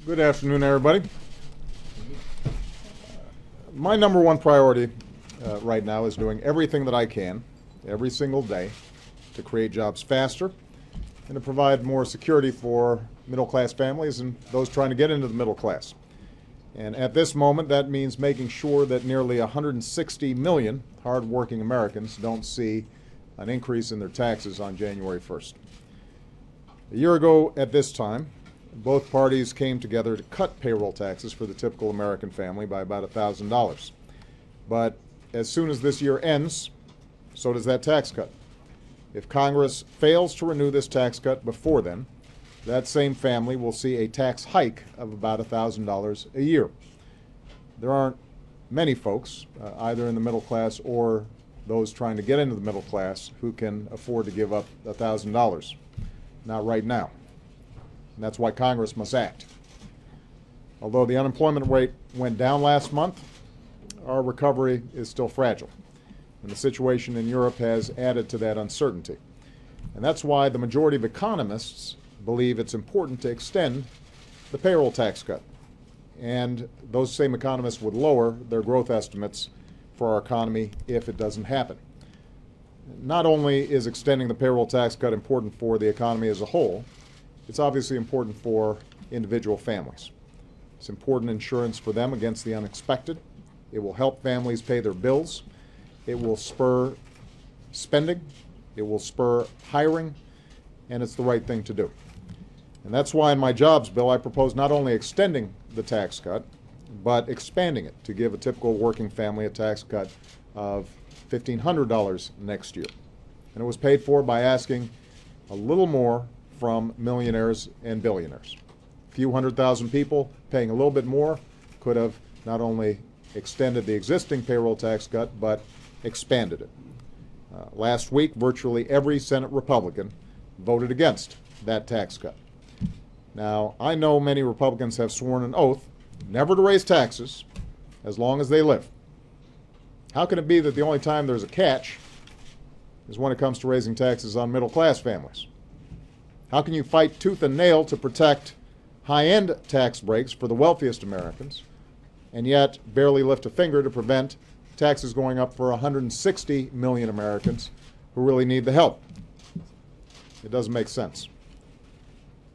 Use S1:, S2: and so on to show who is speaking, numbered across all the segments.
S1: Good afternoon, everybody. My number one priority right now is doing everything that I can every single day to create jobs faster and to provide more security for middle-class families and those trying to get into the middle class. And at this moment, that means making sure that nearly 160 million hard-working Americans don't see an increase in their taxes on January 1st. A year ago at this time, both parties came together to cut payroll taxes for the typical American family by about $1,000. But as soon as this year ends, so does that tax cut. If Congress fails to renew this tax cut before then, that same family will see a tax hike of about $1,000 a year. There aren't many folks, either in the middle class or those trying to get into the middle class, who can afford to give up $1,000. Not right now. And that's why Congress must act. Although the unemployment rate went down last month, our recovery is still fragile. And the situation in Europe has added to that uncertainty. And that's why the majority of economists believe it's important to extend the payroll tax cut. And those same economists would lower their growth estimates for our economy if it doesn't happen. Not only is extending the payroll tax cut important for the economy as a whole, it's obviously important for individual families. It's important insurance for them against the unexpected. It will help families pay their bills. It will spur spending. It will spur hiring. And it's the right thing to do. And that's why in my jobs bill I propose not only extending the tax cut, but expanding it to give a typical working family a tax cut of $1,500 next year. And it was paid for by asking a little more from millionaires and billionaires. A few 100,000 people paying a little bit more could have not only extended the existing payroll tax cut, but expanded it. Last week, virtually every Senate Republican voted against that tax cut. Now, I know many Republicans have sworn an oath never to raise taxes as long as they live. How can it be that the only time there's a catch is when it comes to raising taxes on middle-class families? How can you fight tooth and nail to protect high-end tax breaks for the wealthiest Americans and yet barely lift a finger to prevent taxes going up for 160 million Americans who really need the help? It doesn't make sense.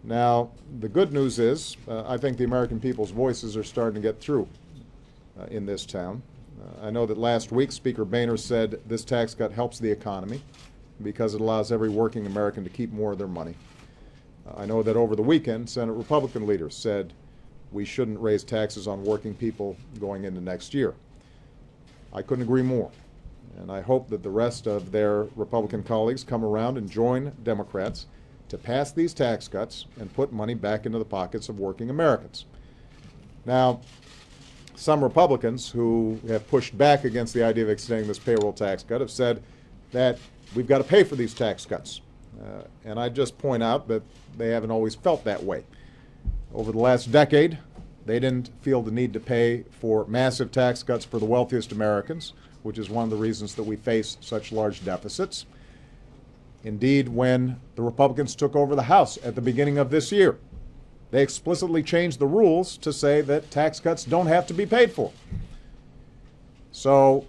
S1: Now, the good news is I think the American people's voices are starting to get through in this town. I know that last week Speaker Boehner said this tax cut helps the economy because it allows every working American to keep more of their money. I know that over the weekend, Senate Republican leaders said we shouldn't raise taxes on working people going into next year. I couldn't agree more. And I hope that the rest of their Republican colleagues come around and join Democrats to pass these tax cuts and put money back into the pockets of working Americans. Now, some Republicans who have pushed back against the idea of extending this payroll tax cut have said that we've got to pay for these tax cuts. And I just point out that they haven't always felt that way. Over the last decade, they didn't feel the need to pay for massive tax cuts for the wealthiest Americans, which is one of the reasons that we face such large deficits. Indeed, when the Republicans took over the House at the beginning of this year, they explicitly changed the rules to say that tax cuts don't have to be paid for. So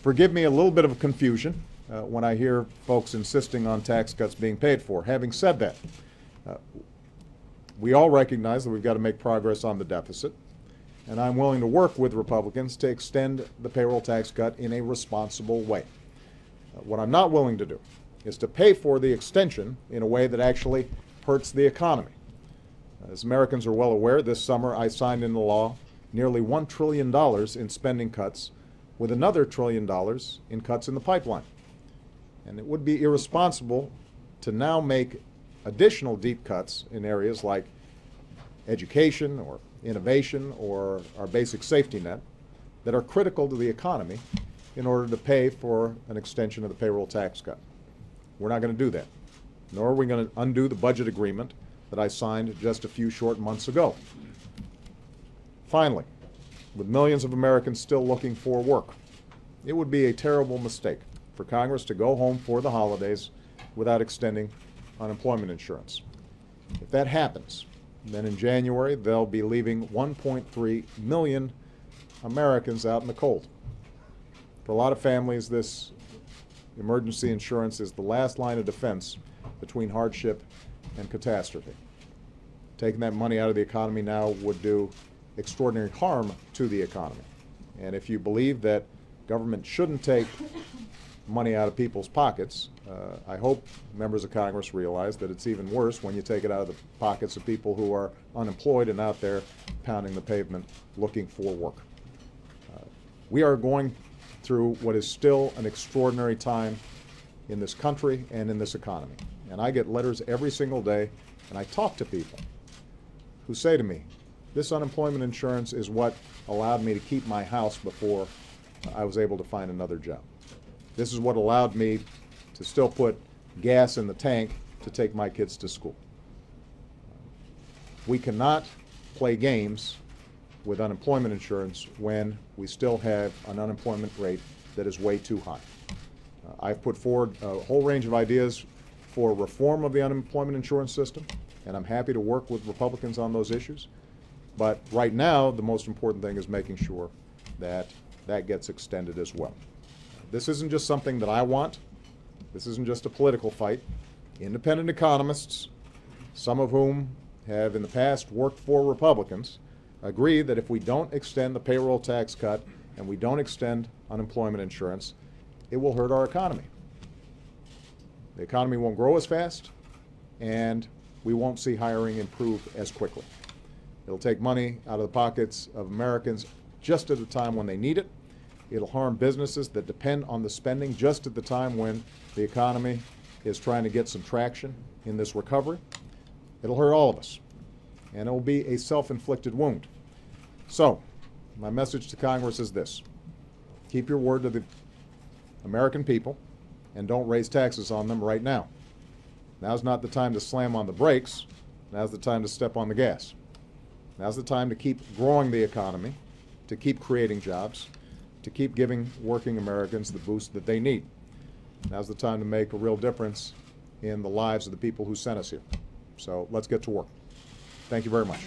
S1: forgive me a little bit of confusion when I hear folks insisting on tax cuts being paid for. Having said that, we all recognize that we've got to make progress on the deficit, and I'm willing to work with Republicans to extend the payroll tax cut in a responsible way. What I'm not willing to do is to pay for the extension in a way that actually hurts the economy. As Americans are well aware, this summer I signed into law nearly $1 trillion in spending cuts, with another $1 trillion in cuts in the pipeline. And it would be irresponsible to now make additional deep cuts in areas like education or innovation or our basic safety net that are critical to the economy in order to pay for an extension of the payroll tax cut. We're not going to do that, nor are we going to undo the budget agreement that I signed just a few short months ago. Finally, with millions of Americans still looking for work, it would be a terrible mistake for Congress to go home for the holidays without extending unemployment insurance. If that happens, Then in January, they'll be leaving 1.3 million Americans out in the cold. For a lot of families, this emergency insurance is the last line of defense between hardship and catastrophe. Taking that money out of the economy now would do extraordinary harm to the economy. And if you believe that government shouldn't take money out of people's pockets, I hope members of Congress realize that it's even worse when you take it out of the pockets of people who are unemployed and out there pounding the pavement looking for work. We are going through what is still an extraordinary time in this country and in this economy. And I get letters every single day, and I talk to people who say to me, this unemployment insurance is what allowed me to keep my house before I was able to find another job. This is what allowed me to still put gas in the tank to take my kids to school. We cannot play games with unemployment insurance when we still have an unemployment rate that is way too high. I've put forward a whole range of ideas for reform of the unemployment insurance system, and I'm happy to work with Republicans on those issues. But right now, the most important thing is making sure that that gets extended as well. This isn't just something that I want. This isn't just a political fight. Independent economists, some of whom have in the past worked for Republicans, agree that if we don't extend the payroll tax cut and we don't extend unemployment insurance, it will hurt our economy. The economy won't grow as fast, and we won't see hiring improve as quickly. It'll take money out of the pockets of Americans just at a time when they need it. It'll harm businesses that depend on the spending just at the time when the economy is trying to get some traction in this recovery. It'll hurt all of us, and it will be a self-inflicted wound. So, my message to Congress is this. Keep your word to the American people and don't raise taxes on them right now. Now's not the time to slam on the brakes. Now's the time to step on the gas. Now's the time to keep growing the economy, to keep creating jobs, to keep giving working Americans the boost that they need. Now's the time to make a real difference in the lives of the people who sent us here. So let's get to work. Thank you very much.